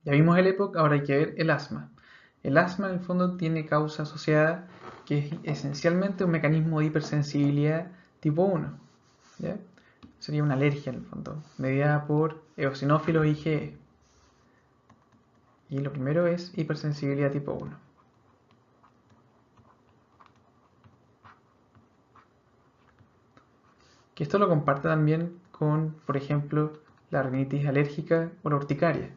Ya vimos el EPOC, ahora hay que ver el asma. El asma en el fondo tiene causa asociada que es esencialmente un mecanismo de hipersensibilidad tipo 1. ¿Ya? Sería una alergia en el fondo, mediada por eosinófilos IgE. Y lo primero es hipersensibilidad tipo 1. Que esto lo comparte también con, por ejemplo, la rinitis alérgica o la urticaria.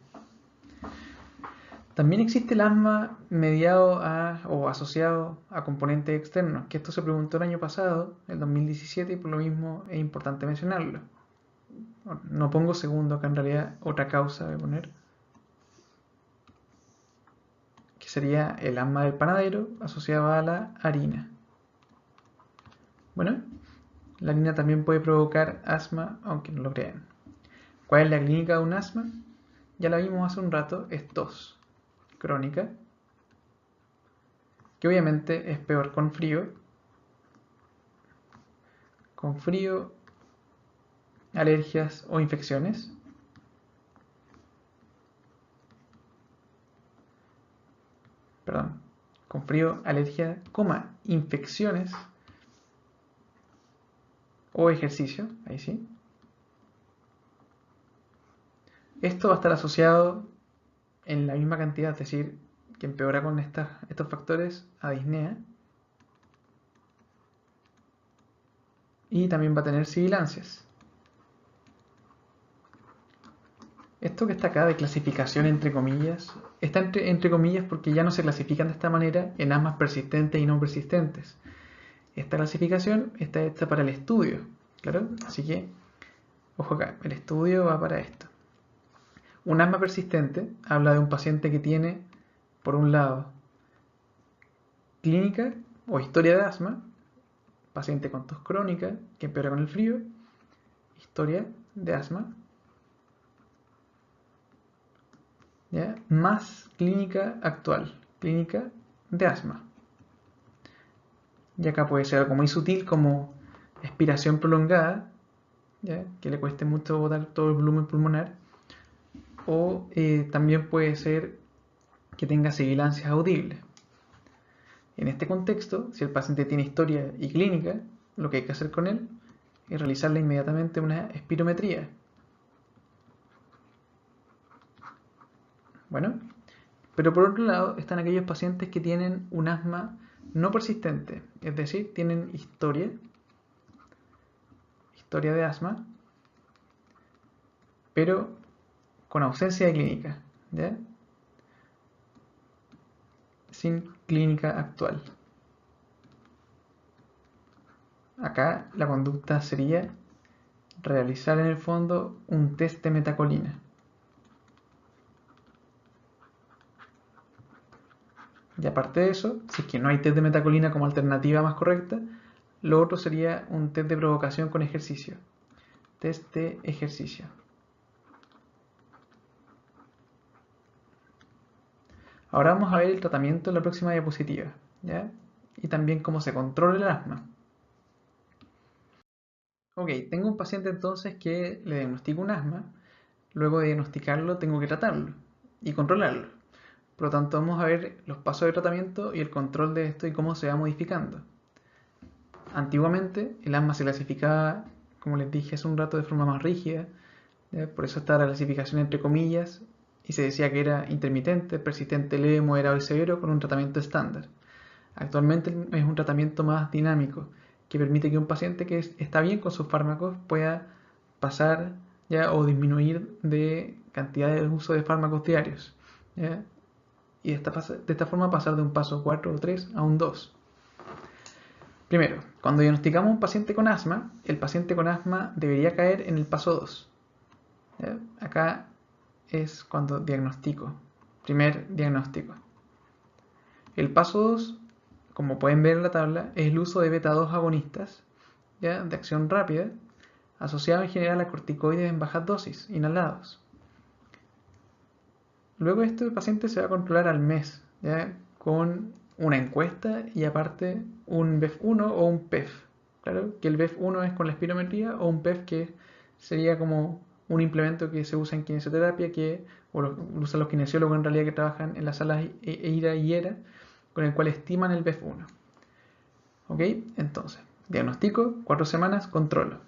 También existe el asma mediado o asociado a componentes externos, que esto se preguntó el año pasado, el 2017, y por lo mismo es importante mencionarlo. No pongo segundo, acá en realidad otra causa voy a poner, que sería el asma del panadero asociado a la harina. Bueno, la harina también puede provocar asma, aunque no lo crean. ¿Cuál es la clínica de un asma? Ya la vimos hace un rato, es tos crónica, que obviamente es peor con frío, alergias o infecciones. Perdón, con frío, alergia, infecciones o ejercicio, ahí sí. Esto va a estar asociado en la misma cantidad, es decir, que empeora con estos factores a disnea y también va a tener sibilancias. Esto que está acá de clasificación entre comillas, está entre comillas porque ya no se clasifican de esta manera en asmas persistentes y no persistentes. Esta clasificación está hecha para el estudio, ¿claro? Así que, ojo acá, el estudio va para esto. Un asma persistente habla de un paciente que tiene, por un lado, clínica o historia de asma, paciente con tos crónica que empeora con el frío, historia de asma, ¿ya? Más clínica actual, clínica de asma. Y acá puede ser algo muy sutil como expiración prolongada, ¿ya? Que le cueste mucho botar todo el volumen pulmonar, o también puede ser que tenga sibilancias audibles. En este contexto, si el paciente tiene historia y clínica, lo que hay que hacer con él es realizarle inmediatamente una espirometría. Bueno, pero por otro lado están aquellos pacientes que tienen un asma no persistente, es decir, tienen historia de asma, pero con ausencia de clínica, ¿ya? Sin clínica actual. Acá la conducta sería realizar en el fondo un test de metacolina. Y aparte de eso, si es que no hay test de metacolina como alternativa más correcta, lo otro sería un test de provocación con ejercicio. Test de ejercicio. Ahora vamos a ver el tratamiento en la próxima diapositiva, ¿ya? Y también cómo se controla el asma. Ok, tengo un paciente entonces que le diagnostico un asma. Luego de diagnosticarlo tengo que tratarlo y controlarlo. Por lo tanto, vamos a ver los pasos de tratamiento y el control de esto y cómo se va modificando. Antiguamente el asma se clasificaba, como les dije hace un rato, de forma más rígida, ¿ya? Por eso está la clasificación entre comillas, y se decía que era intermitente, persistente, leve, moderado y severo con un tratamiento estándar. Actualmente es un tratamiento más dinámico, que permite que un paciente que está bien con sus fármacos pueda pasar ya o disminuir de cantidad de uso de fármacos diarios, ¿ya? Y de esta forma pasar de un paso 4 o 3 a un 2. Primero, cuando diagnosticamos a un paciente con asma, el paciente con asma debería caer en el paso 2. ¿Ya? Acá es cuando diagnostico, primer diagnóstico. El paso 2, como pueden ver en la tabla, es el uso de beta-2 agonistas, ¿ya? De acción rápida, asociado en general a corticoides en bajas dosis, inhalados. Luego esto el paciente se va a controlar al mes, ¿ya? Con una encuesta y aparte un BEF1 o un PEF. Claro, que el BEF1 es con la espirometría o un PEF que sería como un implemento que se usa en kinesioterapia, lo usan los kinesiólogos en realidad que trabajan en las salas EIRA y ERA, con el cual estiman el BEF1. ¿Ok? Entonces, diagnostico, 4 semanas, controlo.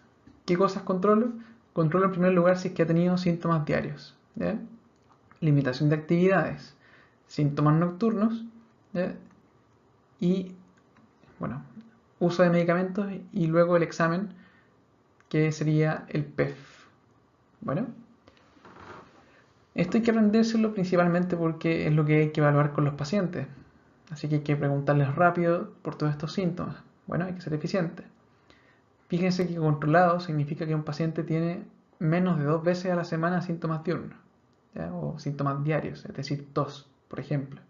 ¿Qué cosas controlo? Controlo en primer lugar si es que ha tenido síntomas diarios. ¿Ya? Limitación de actividades, síntomas nocturnos, ¿ya? Y, bueno, uso de medicamentos y luego el examen, que sería el PEF. Bueno, esto hay que aprendérselo principalmente porque es lo que hay que evaluar con los pacientes. Así que hay que preguntarles rápido por todos estos síntomas. Bueno, hay que ser eficiente. Fíjense que controlado significa que un paciente tiene menos de 2 veces a la semana síntomas diurnos, ¿ya? O síntomas diarios, es decir, tos, por ejemplo.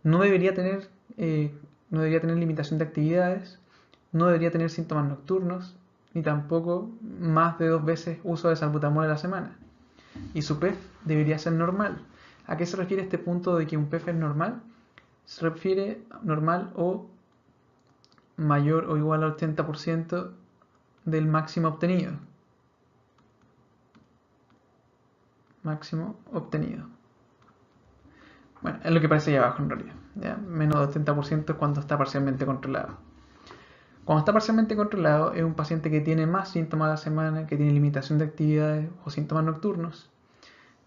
No debería tener, no debería tener limitación de actividades, no debería tener síntomas nocturnos, ni tampoco más de 2 veces uso de salbutamol a la semana. Y su PEF debería ser normal. ¿A qué se refiere este punto de que un PEF es normal? Se refiere normal o mayor o igual al 80% del máximo obtenido. Máximo obtenido. Bueno, es lo que parece ahí abajo en realidad. ¿Ya? Menos del 80% es cuando está parcialmente controlado. Cuando está parcialmente controlado es un paciente que tiene más síntomas a la semana, que tiene limitación de actividades o síntomas nocturnos.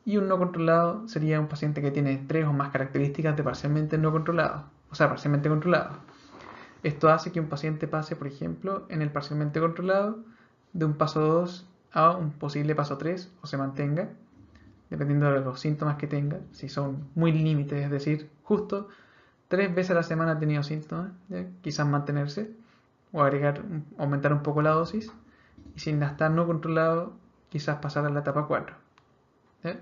Y un no controlado sería un paciente que tiene 3 o más características de parcialmente no controlado, o sea, parcialmente controlado. Esto hace que un paciente pase, por ejemplo, en el parcialmente controlado de un paso 2 a un posible paso 3 o se mantenga, dependiendo de los síntomas que tenga. Si son muy límites, es decir, justo 3 veces a la semana ha tenido síntomas, ¿ya? Quizás mantenerse o aumentar un poco la dosis. Y si está no controlado, quizás pasar a la etapa 4. ¿Ya?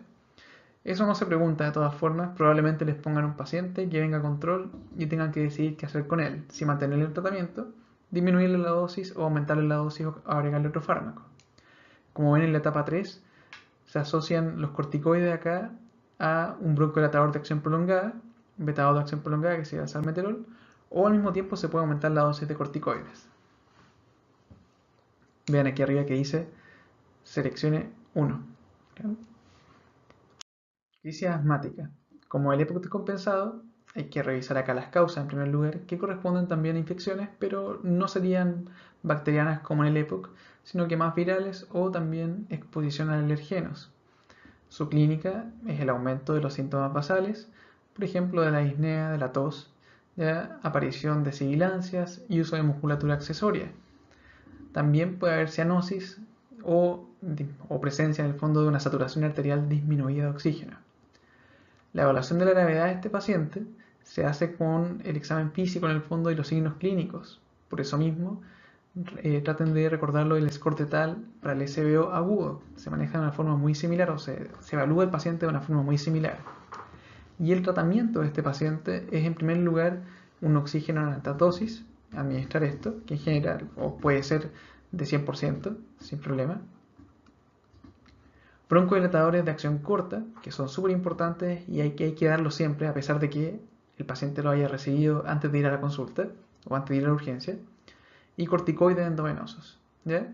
Eso no se pregunta de todas formas, probablemente les pongan un paciente que venga a control y tengan que decidir qué hacer con él, si mantenerle el tratamiento, disminuirle la dosis o aumentarle la dosis o agregarle otro fármaco. Como ven en la etapa 3, se asocian los corticoides acá a un broncodilatador de acción prolongada, un beta-2 de acción prolongada que sería el salmeterol, o al mismo tiempo se puede aumentar la dosis de corticoides. Vean aquí arriba que dice seleccione 1. Crisis asmática. Como el EPOC descompensado, hay que revisar acá las causas en primer lugar, que corresponden también a infecciones, pero no serían bacterianas como en el EPOC, sino que más virales o también exposición a alergenos. Su clínica es el aumento de los síntomas basales, por ejemplo de la disnea, de la tos, ¿ya? Aparición de sibilancias y uso de musculatura accesoria. También puede haber cianosis o presencia en el fondo de una saturación arterial disminuida de oxígeno. La evaluación de la gravedad de este paciente se hace con el examen físico en el fondo y los signos clínicos. Por eso mismo, traten de recordarlo del score total para el SBO agudo. Se maneja de una forma muy similar o se evalúa el paciente de una forma muy similar. Y el tratamiento de este paciente es en primer lugar un oxígeno en alta dosis, administrar esto, que en general o puede ser de 100% sin problema. Broncodilatadores de acción corta, que son súper importantes y hay que darlos siempre, a pesar de que el paciente lo haya recibido antes de ir a la consulta o antes de ir a la urgencia. Y corticoides endovenosos. ¿Ya?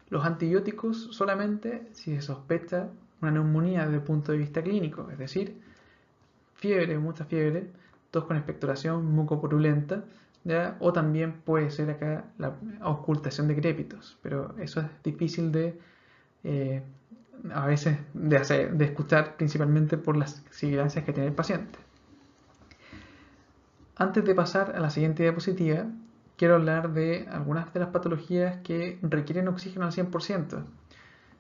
Los antibióticos solamente si se sospecha una neumonía desde el punto de vista clínico, es decir, fiebre, mucha fiebre, tos con expectoración mucopurulenta, ¿ya? O también puede ser acá la auscultación de crépitos, pero eso es difícil de a veces de escuchar, principalmente por las sibilancias que tiene el paciente. Antes de pasar a la siguiente diapositiva, quiero hablar de algunas de las patologías que requieren oxígeno al 100%,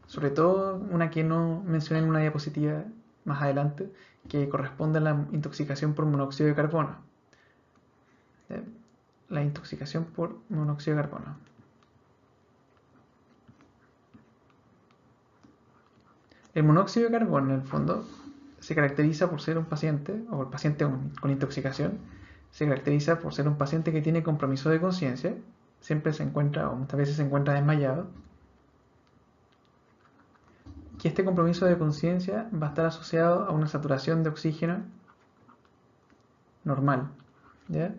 sobre todo una que no mencioné en una diapositiva más adelante, que corresponde a la intoxicación por monóxido de carbono. La intoxicación por monóxido de carbono. El monóxido de carbono, en el fondo, se caracteriza por ser un paciente, o el paciente con intoxicación, se caracteriza por ser un paciente que tiene compromiso de conciencia, siempre se encuentra, o muchas veces se encuentra desmayado, que este compromiso de conciencia va a estar asociado a una saturación de oxígeno normal, ¿ya?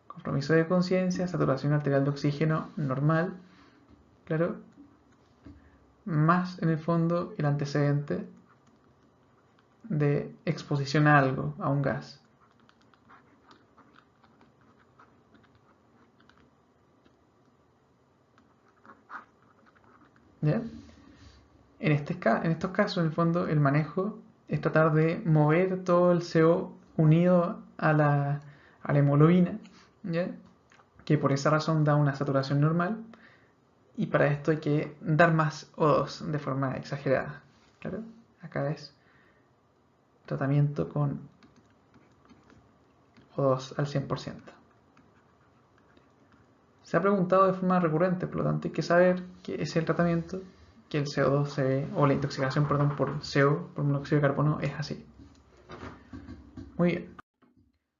Compromiso de conciencia, saturación arterial de oxígeno normal, claro, más en el fondo el antecedente de exposición a algo, a un gas. ¿Ya? En estos casos, en el fondo, el manejo es tratar de mover todo el CO unido a la hemoglobina, ¿ya? Que por esa razón da una saturación normal, y para esto hay que dar más O2 de forma exagerada. ¿Claro? Acá es tratamiento con O2 al 100%. Se ha preguntado de forma recurrente, por lo tanto hay que saber que es el tratamiento, que el CO2 se ve, o la intoxicación, perdón, por CO, por monóxido de carbono, es así. Muy bien.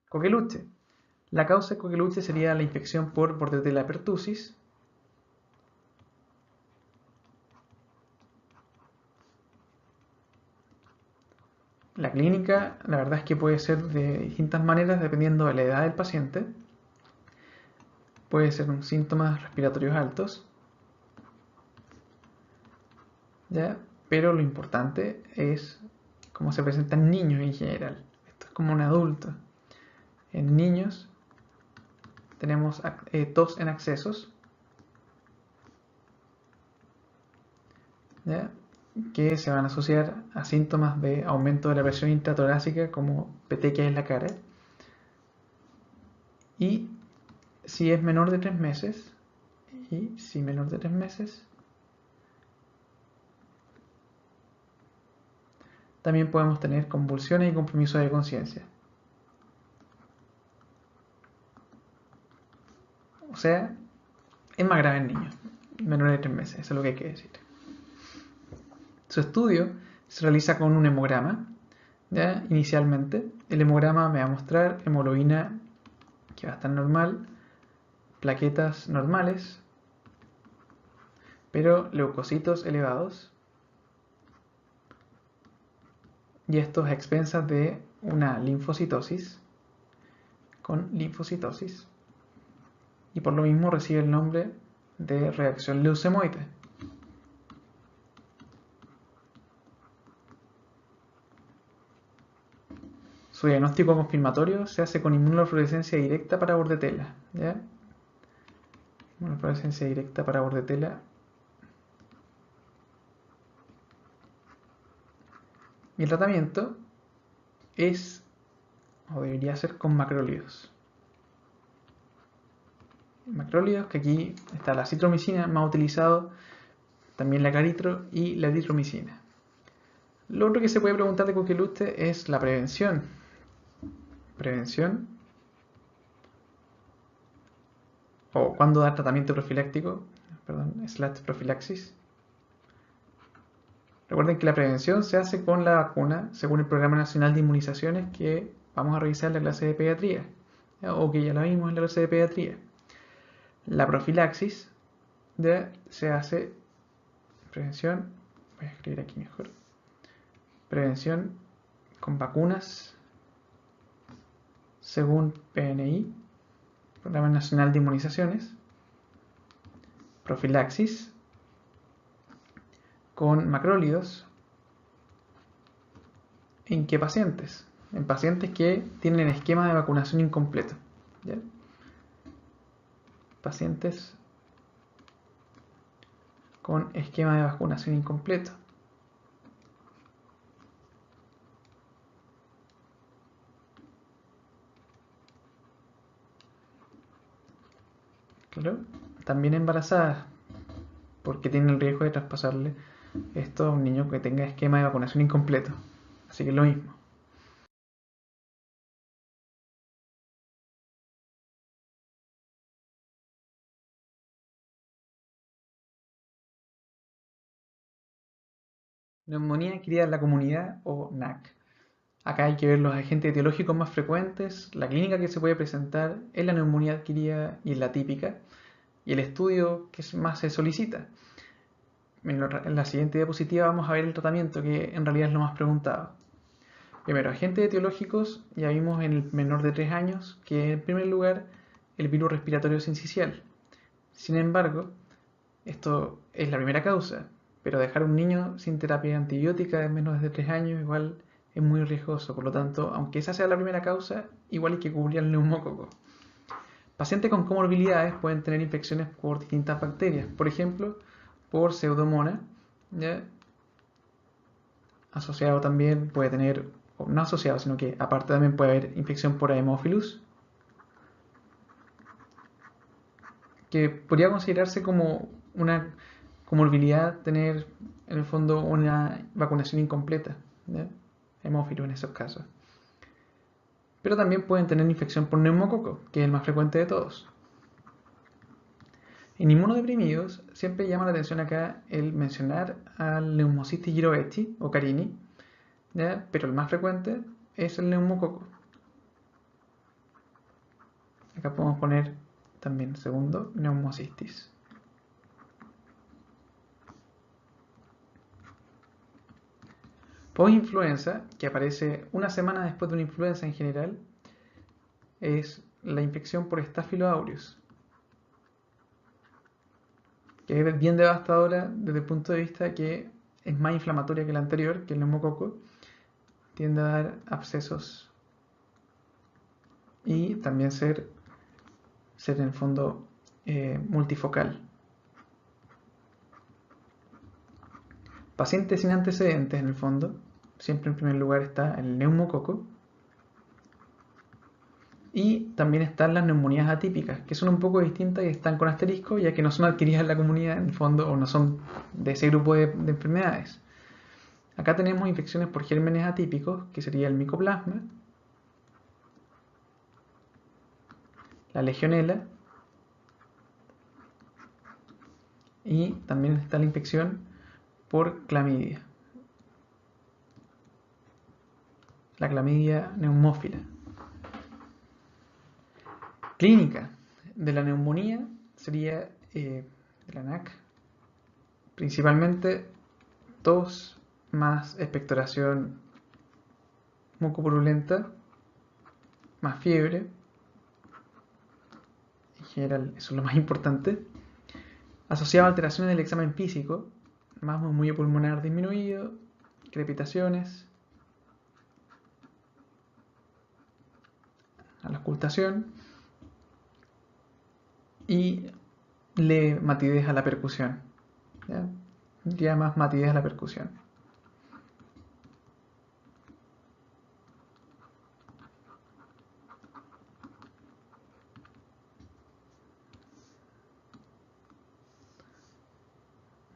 Coqueluche. La causa de coqueluche sería la infección por Bordetella pertussis. La clínica, la verdad es que puede ser de distintas maneras dependiendo de la edad del paciente. Puede ser un síntomas respiratorios altos, ¿ya? Pero lo importante es cómo se presentan niños en general. Esto es como un adulto. En niños tenemos tos en accesos, ¿ya? Que se van a asociar a síntomas de aumento de la presión intratorácica como petequias en la cara. Y si es menor de 3 meses, también podemos tener convulsiones y compromiso de conciencia. O sea, es más grave en niños, menores de 3 meses, eso es lo que hay que decir. Su estudio se realiza con un hemograma, ¿ya? Inicialmente. El hemograma me va a mostrar hemoglobina que va a estar normal, plaquetas normales, pero leucocitos elevados, y estos a expensas de una linfocitosis, con linfocitosis, y por lo mismo recibe el nombre de reacción leucemoide. Su diagnóstico confirmatorio se hace con inmunofluorescencia directa para Bordetella, ¿ya? Inmunofluorescencia directa para Bordetella. Y el tratamiento es, o debería ser, con macrólidos. Macrólidos, que aquí está la citromicina, más utilizado, también la caritro y la eritromicina. Lo otro que se puede preguntar de coqueluche es la prevención. Prevención. O cuándo dar tratamiento profiláctico. Perdón, / profilaxis. Recuerden que la prevención se hace con la vacuna según el Programa Nacional de Inmunizaciones que vamos a revisar en la clase de pediatría, o que ya la vimos en la clase de pediatría. La profilaxis se hace prevención, voy a escribir aquí mejor, prevención con vacunas según PNI, Programa Nacional de Inmunizaciones. Profilaxis con macrólidos. ¿En qué pacientes? En pacientes que tienen esquema de vacunación incompleto, ¿ya? Pacientes con esquema de vacunación incompleto. Claro. También embarazadas, porque tienen el riesgo de traspasarle esto a un niño que tenga esquema de vacunación incompleto. Así que es lo mismo. Neumonía adquirida en la comunidad o NAC. Acá hay que ver los agentes etiológicos más frecuentes, la clínica que se puede presentar en la neumonía adquirida y en la típica, y el estudio que más se solicita. En la siguiente diapositiva vamos a ver el tratamiento, que en realidad es lo más preguntado. Primero, agentes etiológicos, ya vimos en el menor de 3 años que en primer lugar el virus respiratorio sincicial. Sin embargo, esto es la primera causa, pero dejar a un niño sin terapia antibiótica de menos de 3 años igual es muy riesgoso. Por lo tanto, aunque esa sea la primera causa, igual hay que cubrir el neumococo. Pacientes con comorbilidades pueden tener infecciones por distintas bacterias, por ejemplo, por Pseudomonas, ¿ya? Asociado también puede tener, o no asociado, sino que aparte también puede haber infección por Haemophilus, que podría considerarse como una comorbilidad tener en el fondo una vacunación incompleta, ¿ya? Haemophilus en esos casos. Pero también pueden tener infección por neumococo, que es el más frecuente de todos. En inmunodeprimidos siempre llama la atención acá el mencionar al Pneumocystis jirovecii o carini, ¿ya? Pero el más frecuente es el neumococo. Acá podemos poner también segundo Pneumocystis. Post-influenza, que aparece una semana después de una influenza en general, es la infección por Staphylo aureus, que es bien devastadora desde el punto de vista que es más inflamatoria que la anterior, que el neumococo, tiende a dar abscesos y también ser en el fondo multifocal. Pacientes sin antecedentes, en el fondo, siempre en primer lugar está el neumococo. Y también están las neumonías atípicas, que son un poco distintas y están con asterisco, ya que no son adquiridas en la comunidad, en el fondo, o no son de ese grupo de enfermedades. Acá tenemos infecciones por gérmenes atípicos, que sería el micoplasma, la legionela, y también está la infección por clamidia, la clamidia neumófila. Clínica de la neumonía sería de la NAC, principalmente tos más expectoración mucopurulenta, más fiebre. En general, eso es lo más importante. Asociado a alteraciones del examen físico, más murmullo pulmonar disminuido, crepitaciones, a la auscultación y matidez a la percusión. Ya más matidez a la percusión.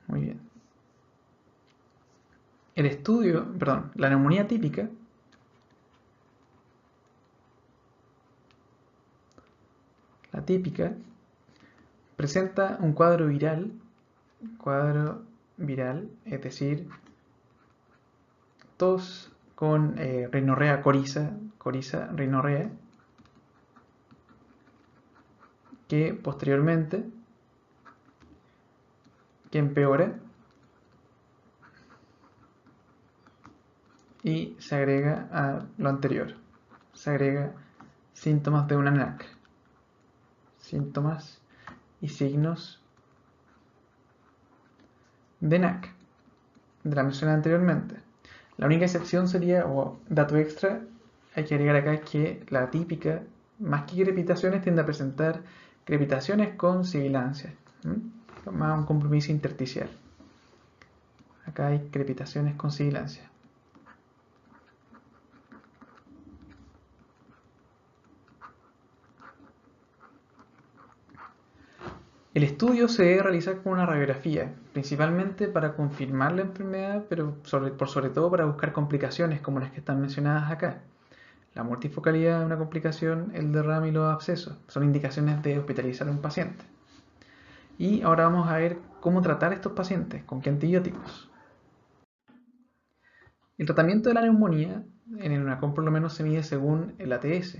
Muy bien. El estudio, perdón, la neumonía típica presenta un cuadro viral, es decir, tos con rinorrea coriza, rinorrea, que posteriormente empeora y se agrega a lo anterior, se agrega síntomas de una NAC, síntomas y signos de NAC, de la mencionada anteriormente. La única excepción sería, o dato extra, hay que agregar acá, es que la típica, más que crepitaciones, tiende a presentar crepitaciones con sibilancia, más un compromiso intersticial. Acá hay crepitaciones con sibilancia. El estudio se debe realizar con una radiografía, principalmente para confirmar la enfermedad, pero por sobre todo para buscar complicaciones como las que están mencionadas acá. La multifocalidad es una complicación, el derrame y los abscesos son indicaciones de hospitalizar a un paciente. Y ahora vamos a ver cómo tratar a estos pacientes, con qué antibióticos. El tratamiento de la neumonía en el UNACOM por lo menos se mide según el ATS.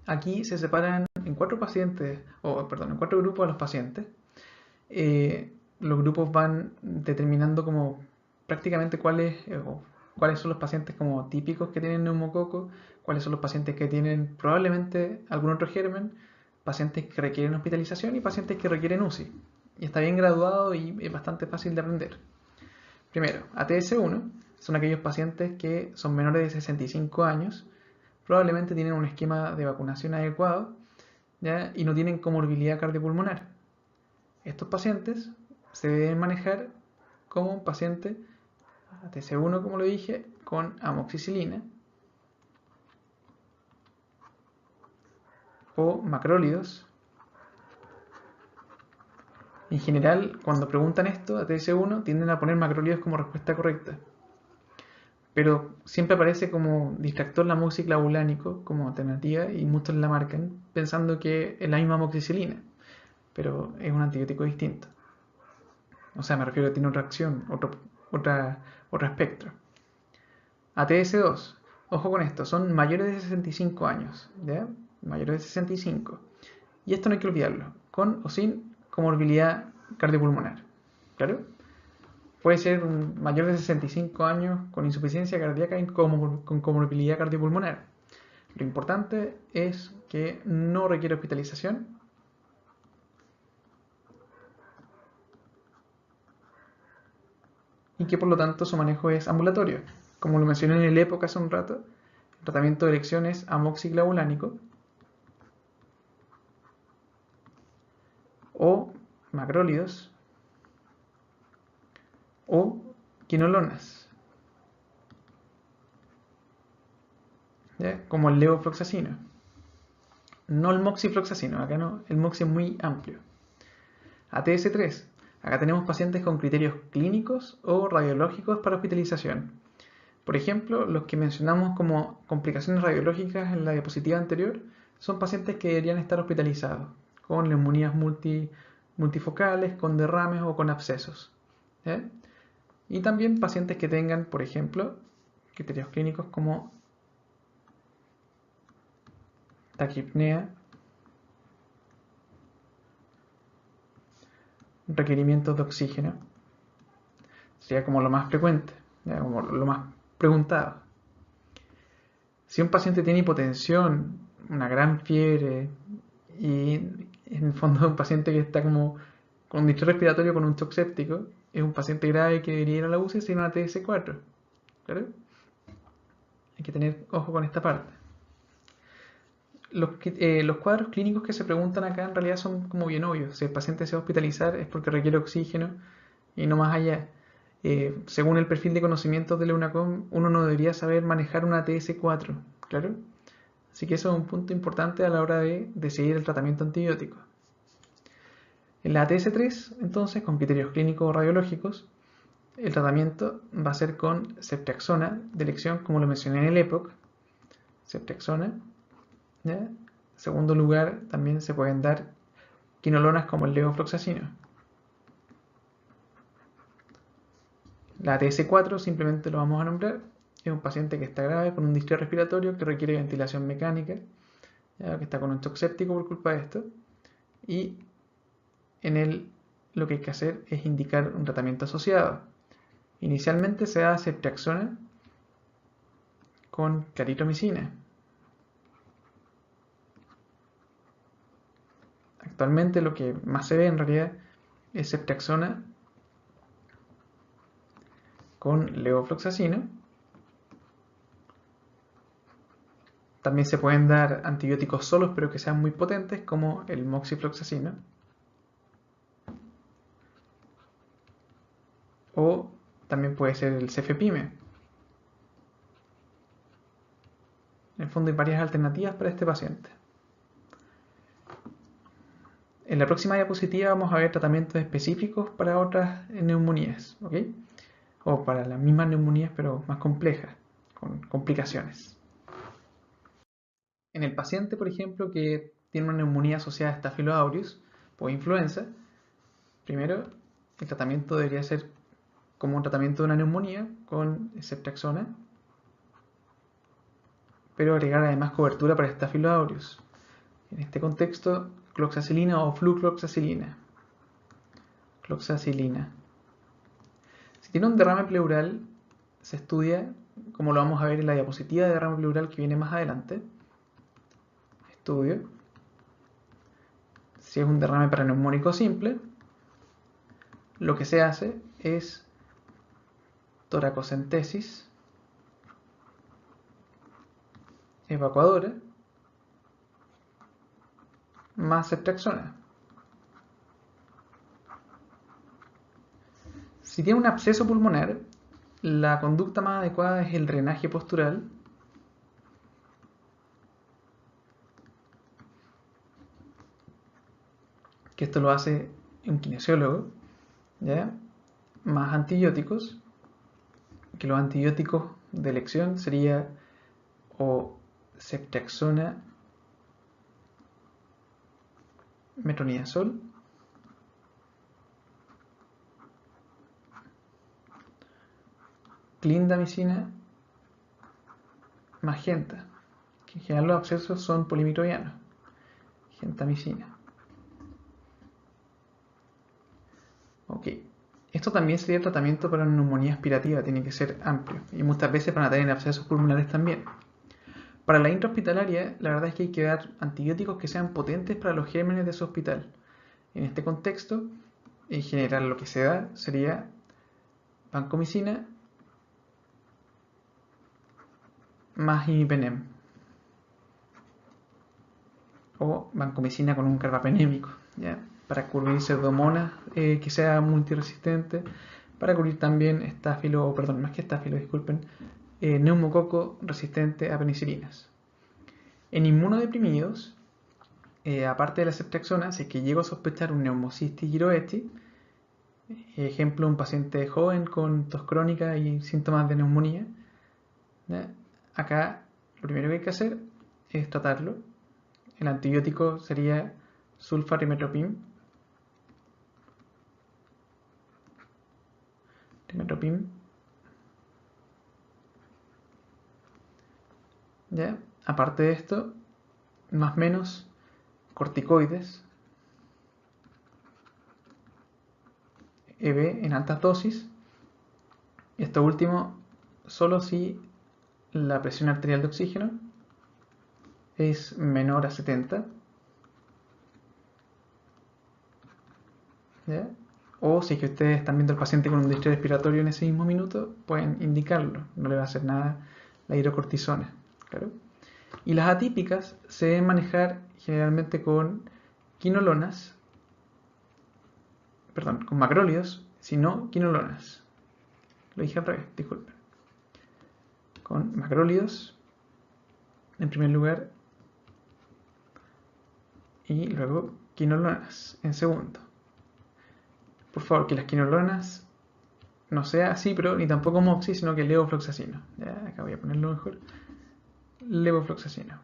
Aquí se separan en 4 pacientes, en 4 grupos a los pacientes. Los grupos van determinando como prácticamente cuáles son los pacientes como típicos que tienen neumococo, cuáles son los pacientes que tienen probablemente algún otro germen, pacientes que requieren hospitalización y pacientes que requieren UCI. y está bien graduado y es bastante fácil de aprender. Primero, ATS1 son aquellos pacientes que son menores de 65 años, probablemente tienen un esquema de vacunación adecuado, ¿ya? Y no tienen comorbilidad cardiopulmonar. Estos pacientes se deben manejar como un paciente ATS1, como lo dije, con amoxicilina o macrólidos. En general, cuando preguntan esto, ATS1, tienden a poner macrólidos como respuesta correcta. Pero siempre aparece como distractor la amoxiclavulánico como alternativa y muchos la marcan pensando que es la misma amoxicilina, pero es un antibiótico distinto. O sea, me refiero a que tiene otra acción, otro espectro. ATS2, ojo con esto, son mayores de 65 años, ¿ya? Mayores de 65. Y esto no hay que olvidarlo, con o sin comorbilidad cardiopulmonar. ¿Claro? Puede ser un mayor de 65 años con insuficiencia cardíaca y con comorbilidad cardiopulmonar. Lo importante es que no requiere hospitalización y que por lo tanto su manejo es ambulatorio. Como lo mencioné en el EPOC hace un rato, el tratamiento de elección es amoxiclavulánico o macrólidos o quinolonas, ¿ya? Como el levofloxacino. No el moxifloxacino, acá no, el moxi es muy amplio. ATS3, acá tenemos pacientes con criterios clínicos o radiológicos para hospitalización. Por ejemplo, los que mencionamos como complicaciones radiológicas en la diapositiva anterior son pacientes que deberían estar hospitalizados, con neumonías multifocales, con derrames o con abscesos. ¿Eh? Y también pacientes que tengan, por ejemplo, criterios clínicos como taquipnea, requerimientos de oxígeno, sería como lo más frecuente, ¿ya? Como lo más preguntado. Si un paciente tiene hipotensión, una gran fiebre y en el fondo es un paciente que está como con un distrés respiratorio con un shock séptico, es un paciente grave que debería ir a la UCI sin una TS4. ¿Claro? Hay que tener ojo con esta parte. Los cuadros clínicos que se preguntan acá en realidad son como bien obvios. Si el paciente se va a hospitalizar es porque requiere oxígeno y no más allá. Según el perfil de conocimientos de la UNACOM, uno no debería saber manejar una TS4, ¿claro? Así que eso es un punto importante a la hora de decidir el tratamiento antibiótico. En la ATS3, entonces, con criterios clínicos o radiológicos, el tratamiento va a ser con ceftriaxona de elección, como lo mencioné en el EPOC. Ceftriaxona. ¿Ya? Segundo lugar, también se pueden dar quinolonas como el levofloxacino. La ATS4 simplemente lo vamos a nombrar. Es un paciente que está grave con un distrés respiratorio que requiere ventilación mecánica, ¿ya? Que está con un shock séptico por culpa de esto. Y en él lo que hay que hacer es indicar un tratamiento asociado. Inicialmente se da ceftriaxona con claritromicina. Actualmente lo que más se ve en realidad es ceftriaxona con levofloxacino. También se pueden dar antibióticos solos pero que sean muy potentes como el moxifloxacino. O también puede ser el cefepime. En el fondo hay varias alternativas para este paciente. En la próxima diapositiva vamos a ver tratamientos específicos para otras neumonías, ¿ok? O para las mismas neumonías pero más complejas, con complicaciones. En el paciente, por ejemplo, que tiene una neumonía asociada a Staphylococcus aureus o influenza, primero el tratamiento debería ser como un tratamiento de una neumonía con ceftriaxona, pero agregar además cobertura para Staphylococcus aureus. En este contexto, cloxacilina o flucloxacilina. Cloxacilina. Si tiene un derrame pleural, se estudia, como lo vamos a ver en la diapositiva de derrame pleural que viene más adelante. Estudio. Si es un derrame paraneumónico simple, lo que se hace es toracocentesis evacuadora más ceftriaxona. Si tiene un absceso pulmonar, la conducta más adecuada es el drenaje postural, que esto lo hace un kinesiólogo, ¿ya? Más antibióticos, que los antibióticos de elección sería o ceftriaxona, metronidazol, clindamicina, magenta, que en general los abscesos son polimicrobianos, gentamicina. Ok, esto también sería el tratamiento para una neumonía aspirativa, tiene que ser amplio y muchas veces van a tener abscesos pulmonares también. Para la intrahospitalaria, la verdad es que hay que dar antibióticos que sean potentes para los gérmenes de su hospital. En este contexto, en general lo que se da sería vancomicina más imipenem o vancomicina con un carbapenémico, ¿ya? Para cubrir pseudomonas que sea multiresistente, para cubrir también estáfilo, perdón, más que estáfilo, disculpen, neumococo resistente a penicilinas. En inmunodeprimidos, aparte de la ceftriaxona, si es que llego a sospechar un neumocistis gyroetis, ejemplo, un paciente joven con tos crónica y síntomas de neumonía, ¿ya? Acá lo primero que hay que hacer es tratarlo. El antibiótico sería sulfarimidoprim, ¿ya? Aparte de esto, más o menos corticoides, EB en altas dosis. Esto último solo si la presión arterial de oxígeno es menor a 70, ¿ya? O si es que ustedes están viendo al paciente con un distrés respiratorio en ese mismo minuto, pueden indicarlo, no le va a hacer nada la hidrocortisona, claro. Y las atípicas se deben manejar generalmente con quinolonas, perdón, con macrólidos, sino quinolonas. Lo dije al revés, disculpen. Con macrólidos en primer lugar y luego quinolonas en segundo. Por favor, que las quinolonas no sea cipro ni tampoco moxi, sino que levofloxacino. Ya, acá voy a ponerlo mejor. Levofloxacino.